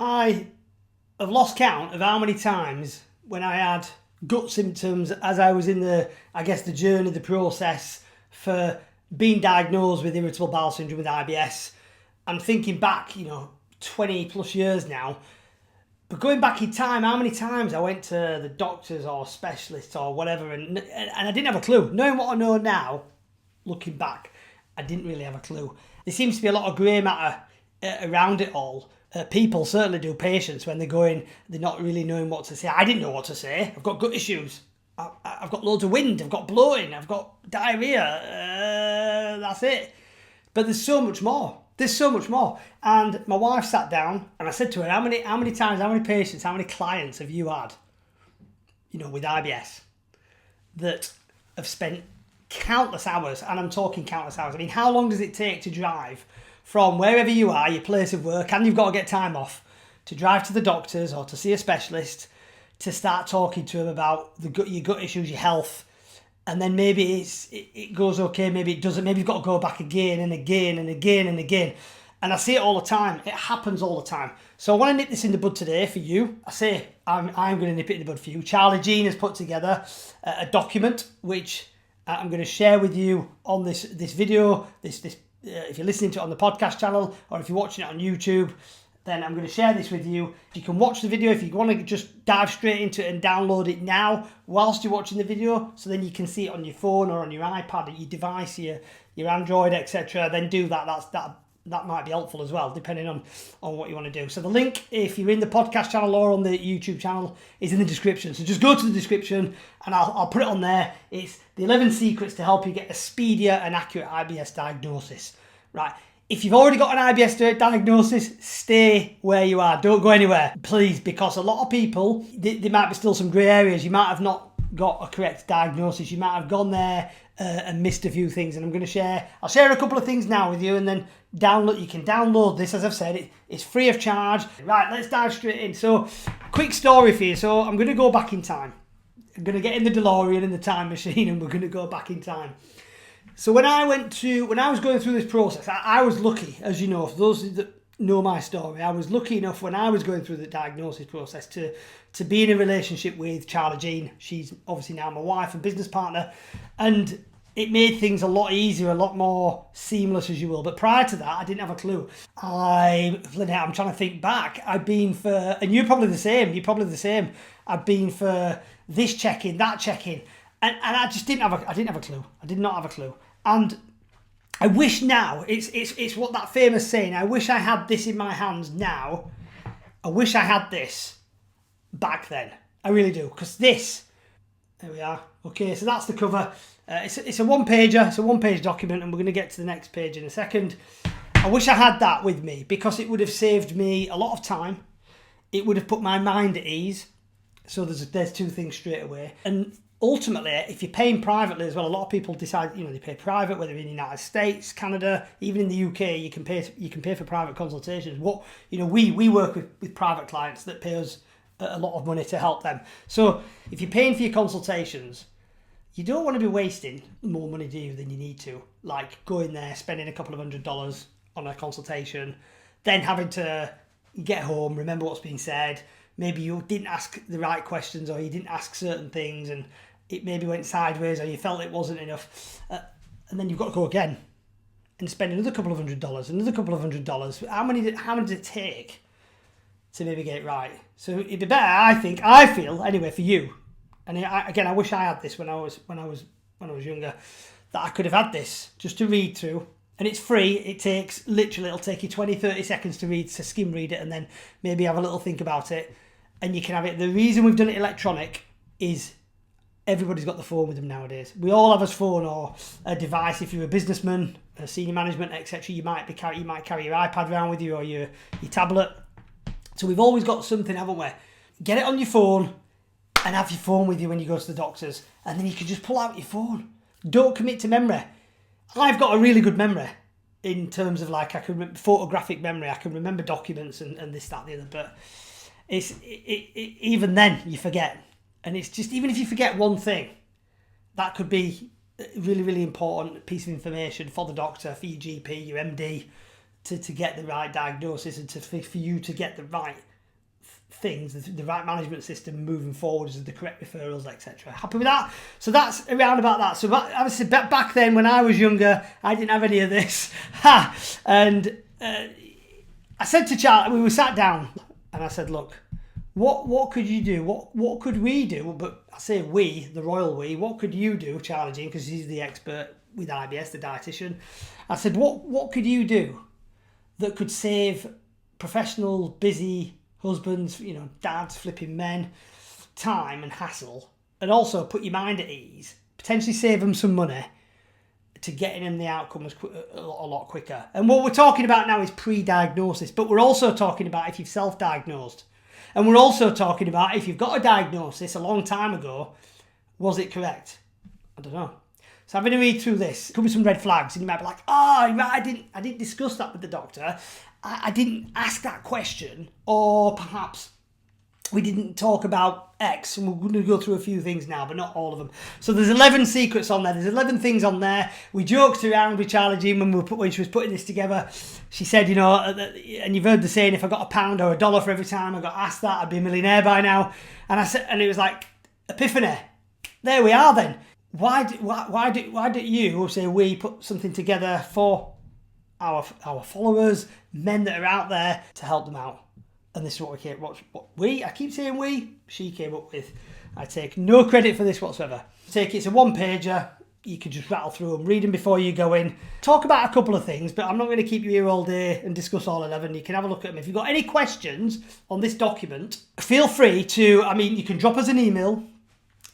I have lost count of how many times when I had gut symptoms as I was in the journey, the process for being diagnosed with irritable bowel syndrome with IBS. I'm thinking back, 20 plus years now, but going back in time, how many times I went to the doctors or specialists or whatever, and I didn't have a clue. Knowing what I know now, looking back, I didn't really have a clue. There seems to be a lot of grey matter around it all. People certainly do, patients, when they're not really knowing what to say. I didn't know what to say. I've got gut issues. I've got loads of wind. I've got bloating. I've got diarrhea. That's it. But there's so much more. There's so much more. And my wife sat down and I said to her, how many times, how many patients, how many clients have you had, with IBS that have spent countless hours, and I'm talking countless hours. I mean, how long does it take to drive from wherever you are, your place of work, and you've got to get time off, to drive to the doctors or to see a specialist, to start talking to them about your gut issues, your health, and then maybe it goes okay, maybe it doesn't, maybe you've got to go back again and again and again and again. And I see it all the time. It happens all the time. So I want to nip this in the bud today for you. I'm going to nip it in the bud for you. Charlie Jean has put together a document which I'm going to share with you on this video. If you're listening to it on the podcast channel or if you're watching it on YouTube, then I'm going to share this with you. You can watch the video if you want to just dive straight into it and download it now whilst you're watching the video, so then you can see it on your phone or on your iPad or your device, your Android, etc. Then do that. That might be helpful as well, depending on what you want to do. So the link, if you're in the podcast channel or on the YouTube channel, is in the description. So just go to the description and I'll put it on there. It's the 11 secrets to help you get a speedier and accurate IBS diagnosis. Right. If you've already got an IBS diagnosis, stay where you are. Don't go anywhere, please, because a lot of people, there might be still some grey areas. You might have not got a correct diagnosis. You might have gone there and missed a few things. And I'll share a couple of things now with you, and then you can download this. As I've said, it's free of charge. Right, let's dive straight in. So, quick story for you. So I'm going to go back in time. I'm going to get in the DeLorean, in the time machine, and we're going to go back in time. So when I was going through this process, I was lucky, as you know, for those that know my story, I was lucky enough when I was going through the diagnosis process to be in a relationship with Charlie Jean. She's obviously now my wife and business partner, and it made things a lot easier, a lot more seamless, as you will. But prior to that, I didn't have a clue. I'm trying to think back. I've been for, and you're probably the same. I've been for this check-in, that check-in, and I just didn't have a clue. I did not have a clue. And I wish now, it's what that famous saying, I wish I had this in my hands now. I wish I had this back then. I really do. Because there we are. Okay, so that's the cover. It's a one-pager. It's a one-page document, and we're going to get to the next page in a second. I wish I had that with me, because it would have saved me a lot of time. It would have put my mind at ease. So there's two things straight away. And ultimately, if you're paying privately as well, a lot of people decide, they pay private, whether in the United States, Canada, even in the UK, you can pay for private consultations. We work with private clients that pay us a lot of money to help them. So if you're paying for your consultations, you don't want to be wasting more money, do you, than you need to? Like going there, spending a couple of $100s on a consultation, then having to get home, remember what's being said. Maybe you didn't ask the right questions, or you didn't ask certain things, and it maybe went sideways, or you felt it wasn't enough. And then you've got to go again and spend another couple of $100. How many did it take to maybe get it right? So it'd be better, I feel anyway, for you. And I wish I had this when I was younger, that I could have had this just to read through. And it's free. It'll take you 20-30 seconds to read, to skim read it, and then maybe have a little think about it, and you can have it. The reason we've done it electronic is everybody's got the phone with them nowadays. We all have a phone or a device. If you're a businessman, a senior management, etc., you might carry your iPad around with you, or your tablet. So we've always got something, haven't we? Get it on your phone and have your phone with you when you go to the doctors, and then you can just pull out your phone. Don't commit to memory. I've got a really good memory in terms of, like, I can remember photographic memory. I can remember documents and this, that, the other. But even then you forget. And it's just, even if you forget one thing, that could be a really, really important piece of information for the doctor, for your GP, your MD, to get the right diagnosis, and for you to get the right things, the right management system moving forward, is the correct referrals, etc. Happy with that? So that's around about that. So obviously back then when I was younger, I didn't have any of this. And I said to Charlie, we were sat down, and I said, look, what could you do? What could we do? But I say we, the royal we. What could you do, Charlie Jean, because he's the expert with IBS, the dietitian. I said, what could you do that could save professional, busy husbands, dads, flipping men, time and hassle, and also put your mind at ease, potentially save them some money to getting them the outcome a lot quicker. And what we're talking about now is pre-diagnosis, but we're also talking about if you've self-diagnosed. And we're also talking about if you've got a diagnosis a long time ago, was it correct? I don't know. So I'm going to read through this. Could be some red flags, and you might be like, I didn't discuss that with the doctor. I didn't ask that question, or perhaps we didn't talk about X, and we're going to go through a few things now, but not all of them. So there's 11 secrets on there. There's 11 things on there. We joked around with Charlie Jean when she was putting this together. She said, and you've heard the saying, if I got £1 or $1 for every time I got asked that, I'd be a millionaire by now. And I said, and it was like, epiphany. There we are then. Why do you, say we, put something together for our followers, men that are out there, to help them out? And this is what I keep saying we, she came up with. I take no credit for this whatsoever. It's a one-pager. You can just rattle through them, read them before you go in. Talk about a couple of things, but I'm not going to keep you here all day and discuss all 11. You can have a look at them. If you've got any questions on this document, feel free to, you can drop us an email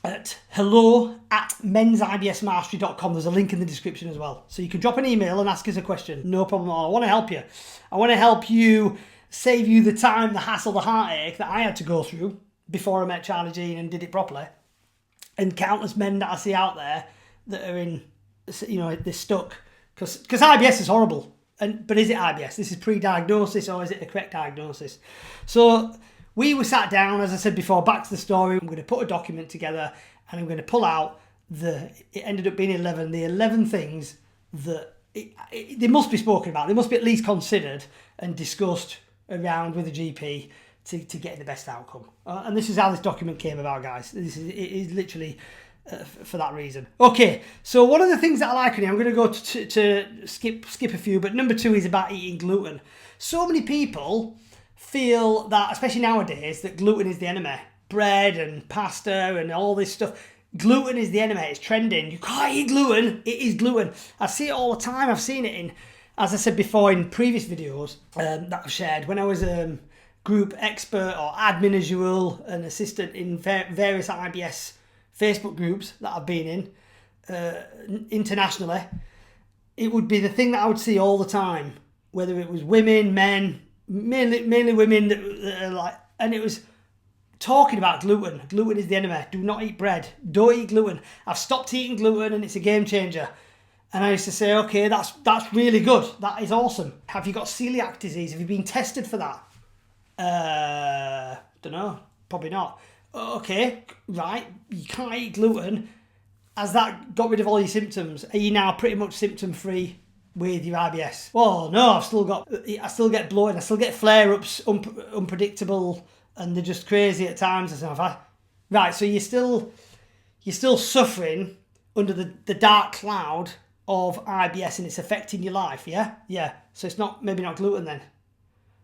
at hello@mensibsmastery.com. There's a link in the description as well. So you can drop an email and ask us a question. No problem at all. I want to help you. I want to help you, save you the time, the hassle, the heartache that I had to go through before I met Charlie Jean and did it properly. And countless men that I see out there that are in, they're stuck. Because IBS is horrible. But is it IBS? This is pre-diagnosis, or is it the correct diagnosis? So we were sat down, as I said before, back to the story. I'm going to put a document together, and I'm going to pull out it ended up being 11, the 11 things that they must be spoken about. They must be at least considered and discussed around with a GP to get the best outcome. And this is how this document came about, guys. It is literally for that reason. Okay, so one of the things that I like in here, I'm going to go to skip a few, but number 2 is about eating gluten. So many people feel that, especially nowadays, that gluten is the enemy. Bread and pasta and all this stuff. Gluten is the enemy. It's trending. You can't eat gluten. It is gluten. I see it all the time. I've seen it in, as I said before in previous videos that I've shared, when I was group expert or admin as you will, an assistant in various IBS Facebook groups that I've been in internationally, it would be the thing that I would see all the time, whether it was women, men, mainly women that are like, and it was talking about gluten. Gluten is the enemy. Do not eat bread. Don't eat gluten. I've stopped eating gluten and it's a game changer. And I used to say, okay, that's really good. That is awesome. Have you got celiac disease? Have you been tested for that? Don't know. Probably not. Okay, right. You can't eat gluten. Has that got rid of all your symptoms? Are you now pretty much symptom free with your IBS? Well, no, I still get bloating. I still get flare-ups, unpredictable, and they're just crazy at times and stuff. Right, so you're still suffering under the dark cloud of IBS, and it's affecting your life, yeah? Yeah. So it's maybe not gluten then.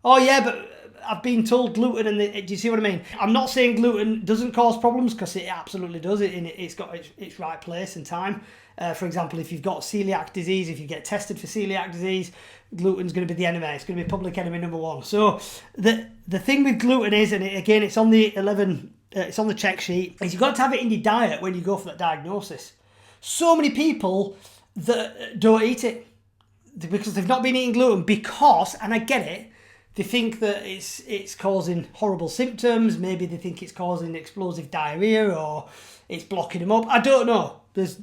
Oh yeah, but I've been told gluten, and do you see what I mean? I'm not saying gluten doesn't cause problems, because it absolutely does. It's got its right place and time. For example, if you've got celiac disease, if you get tested for celiac disease, gluten's going to be the enemy. It's going to be public enemy number 1. So the thing with gluten is, and again, it's on the 11, it's on the check sheet, is you've got to have it in your diet when you go for that diagnosis. So many people that don't eat it because they've not been eating gluten, because, and I get it, they think that it's causing horrible symptoms. Maybe they think it's causing explosive diarrhea, or it's blocking them up. I don't know.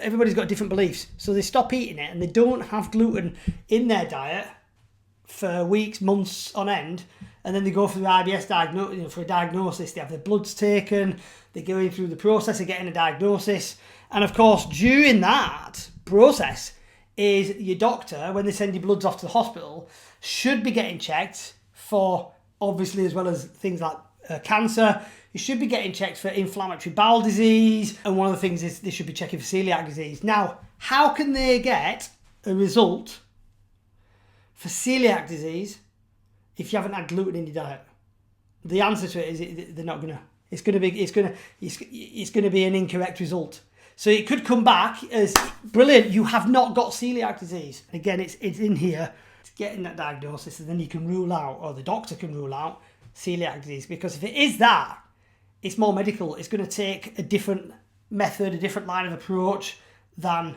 Everybody's got different beliefs. So they stop eating it and they don't have gluten in their diet for weeks, months on end. And then they go for the IBS for a diagnosis. They have their bloods taken. They're going through the process of getting a diagnosis. And of course, during that process is your doctor, when they send your bloods off to the hospital, should be getting checked for, obviously, as well as things like cancer. You should be getting checked for inflammatory bowel disease. And one of the things is they should be checking for celiac disease. Now, how can they get a result for celiac disease if you haven't had gluten in your diet? The answer to it is they're not gonna. It's gonna be an incorrect result. So it could come back as brilliant. You have not got celiac disease. Again, it's in here. It's getting that diagnosis, and then you can rule out, or the doctor can rule out, celiac disease. Because if it is that, it's more medical. It's going to take a different method, a different line of approach than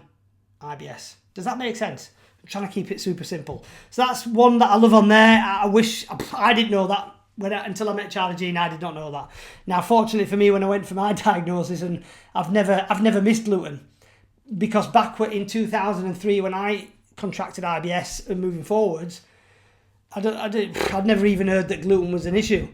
IBS. Does that make sense? I'm trying to keep it super simple. So that's one that I love on there. I wish I didn't know that until I met Charlie Jean. I did not know that. Now, fortunately for me, when I went for my diagnosis, and I've never missed gluten, because back in 2003 when I contracted IBS and moving forwards, I'd never even heard that gluten was an issue.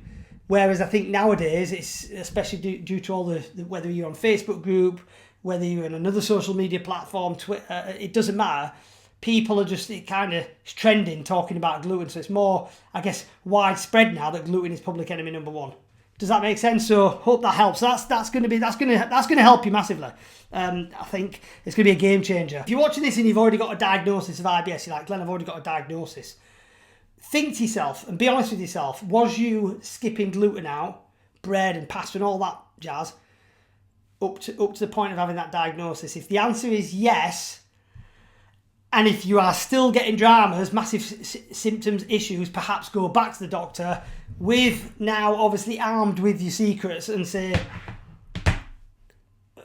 Whereas I think nowadays, it's especially due to all the whether you're on Facebook group, whether you're in another social media platform, Twitter, it doesn't matter. People are just it's trending talking about gluten, so it's more, I guess, widespread now that gluten is public enemy number one. Does that make sense? So hope that helps. That's going to help you massively. I think it's going to be a game changer. If you're watching this and you've already got a diagnosis of IBS, you're like, Glenn, I've already got a diagnosis. Think to yourself and be honest with yourself. Was you skipping gluten out, bread and pasta and all that jazz up to the point of having that diagnosis? If the answer is yes, and if you are still getting dramas, massive symptoms, issues, perhaps go back to the doctor with, now obviously armed with your secrets, and say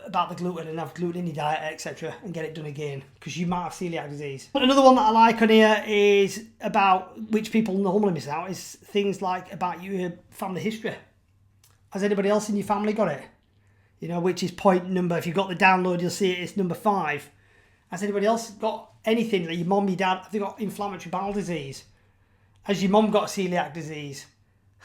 about the gluten and have gluten in your diet, etc., and get it done again, because you might have celiac disease. But another one that I like on here is about, which people normally miss out, is things like about your family history. Has anybody else in your family got it? You know, which is point number, if you've got the download, you'll see it's number 5. Has anybody else got anything, like your mum, your dad, have they got inflammatory bowel disease? Has your mum got celiac disease?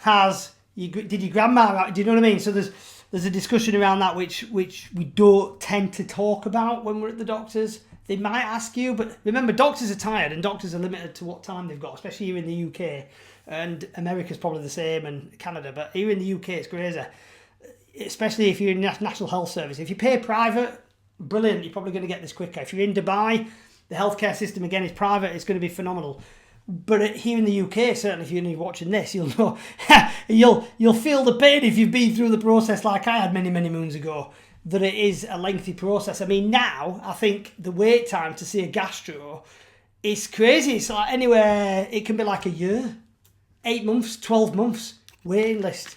Did your grandma, do you know what I mean? So there's a discussion around that which we don't tend to talk about when we're at the doctors. They might ask you, but remember, doctors are tired and doctors are limited to what time they've got, especially here in the UK. And America's probably the same, and Canada, but here in the UK it's crazy. Especially if you're in National Health Service. If you pay private, brilliant, you're probably going to get this quicker. If you're in Dubai, the healthcare system again is private, it's going to be phenomenal. But here in the UK, certainly if you're watching this, you'll know, you'll feel the pain if you've been through the process like I had many moons ago, that it is a lengthy process. I mean, now I think the wait time to see a gastro is crazy. It's like anywhere, it can be like a year, 8 months, 12 months waiting list.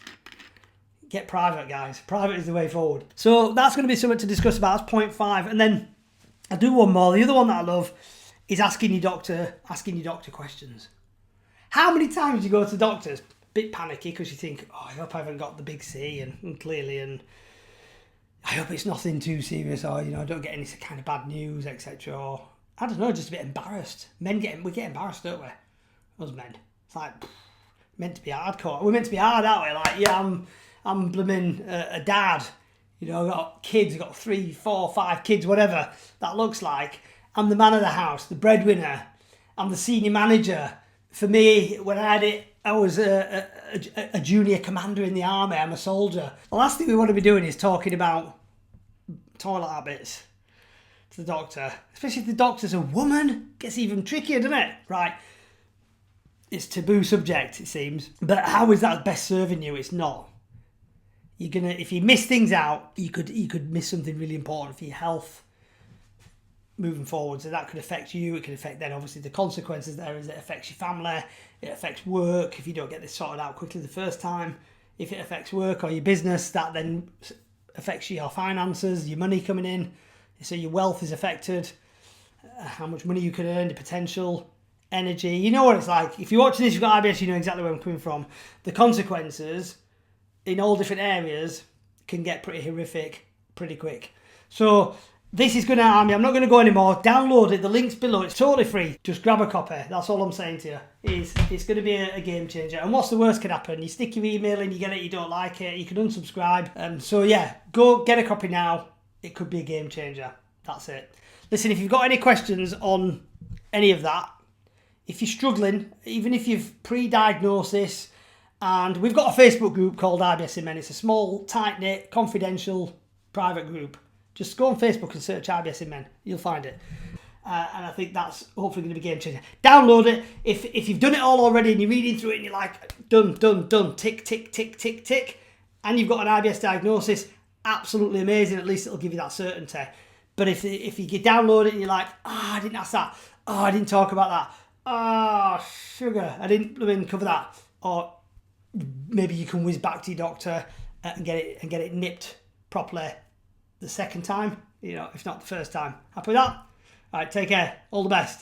Get private, guys. Private is the way forward. So that's going to be something to discuss about. That's point 5. And then I'll do one more. The other one that I love is asking your doctor questions. How many times do you go to the doctors? Bit panicky because you think, oh, I hope I haven't got the big C and clearly, and I hope it's nothing too serious, or, you know, I don't get any kind of bad news, etc. Or, I don't know, just a bit embarrassed. We get embarrassed, don't we? Us men. It's like, meant to be hardcore. We're meant to be hard, aren't we? Like, yeah, I'm blooming a dad. You know, I've got kids, I've got 3, 4, 5 kids, whatever that looks like. I'm the man of the house, the breadwinner. I'm the senior manager. For me, when I had it, I was a junior commander in the army. I'm a soldier. The last thing we want to be doing is talking about toilet habits to the doctor. Especially if the doctor's a woman. Gets even trickier, doesn't it? Right. It's taboo subject, it seems. But how is that best serving you? It's not. If you miss things out, you could miss something really important for your health moving forward. So that could affect you. It could affect then obviously the consequences there is it affects your family, it affects work if you don't get this sorted out quickly the first time. If it affects work or your business, that then affects your finances, your money coming in. So your wealth is affected, how much money you can earn, the potential, energy. You know what it's like. If you're watching this, you've got IBS, you know exactly where I'm coming from. The consequences in all different areas can get pretty horrific pretty quick. So this is going to harm you. I'm not going to go anymore. Download it. The link's below. It's totally free. Just grab a copy. That's all I'm saying to you. It's going to be a game changer. And what's the worst could happen? You stick your email in, you get it, you don't like it, you can unsubscribe. So yeah, go get a copy now. It could be a game changer. That's it. Listen, if you've got any questions on any of that, if you're struggling, even if you've pre-diagnosis And we've got a Facebook group called IBS in Men. It's a small, tight-knit, confidential, private group. Just go on Facebook and search IBS in Men. You'll find it. And I think that's hopefully going to be game changer. Download it. If you've done it all already and you're reading through it and you're like, done, tick, tick, tick, tick, tick, and you've got an IBS diagnosis, absolutely amazing. At least it'll give you that certainty. But if you download it and you're like, I didn't ask that. I didn't talk about that. Sugar, I didn't cover that. Or maybe you can whiz back to your doctor and get it nipped properly the second time, if not the first time. Happy with that? All right, take care. All the best.